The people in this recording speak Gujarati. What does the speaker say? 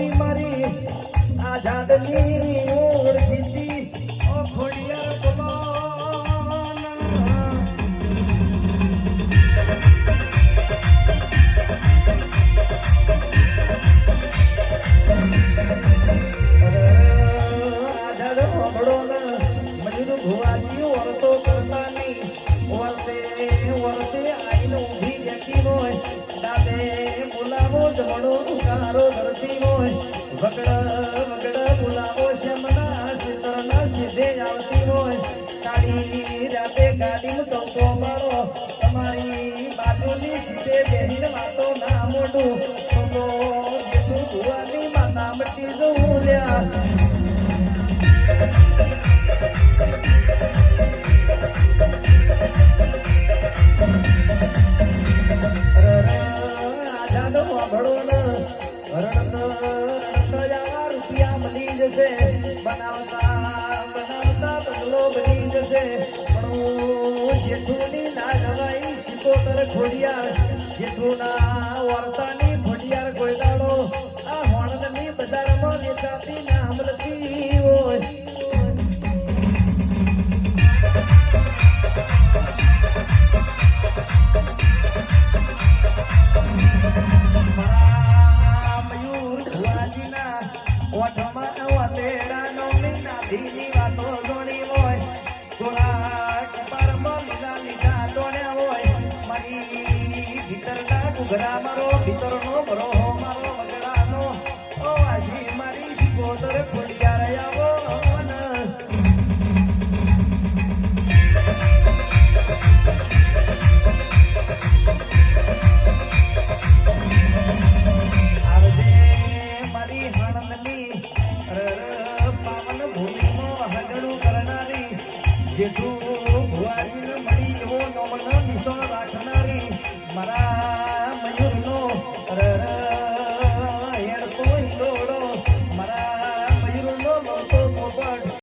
હતી મારી આઝાદની ઓળખીતી ઓ ખોડિયાર બોલાના આઝાદ હોબળો ના મજૂર ભુવાજી ઓરતો કરતા નહીં વર્તે આઈને ઊભી જતી હોય દાદે બોલાવો જમણો કારો ધરતી હોય વગડ બોલાવો શમના સિતરના સીધે આવતી હોય કાળી રાતે ગાડીમાં ટોકો પાડો તમારી બાજુની સીધે બેહીને વાતો ના મોઢું તો જેઠું ભુવાની માતા મટી જવું લ્યા બનાવતા બદલો બની જશે પણ જેઠુની ના જવાઈ શિકોતર ખોડિયાર જેઠુના વાર્તાની ખોડિયાર કોઈ દાડો આ હોણદની બજારમાં વેચાતી ના મળતી હોય મયુર ભુવાજીના ઓઠમાં વાતેડા ધીની વાતો જોડી હોય થોડા કપારમાં લીલા દોડ્યા હોય મારી ભીતરના ઘૂઘરા મારો ભીતરનો ભરોહો મારો વગડાનો ઓ આશી મારી શિકોતર ખોડિયાર આવો આવજે મારી આનંદની જેઠું ભુવાજીને મળી એવો નોમનો નિશાન રાખનારી મારા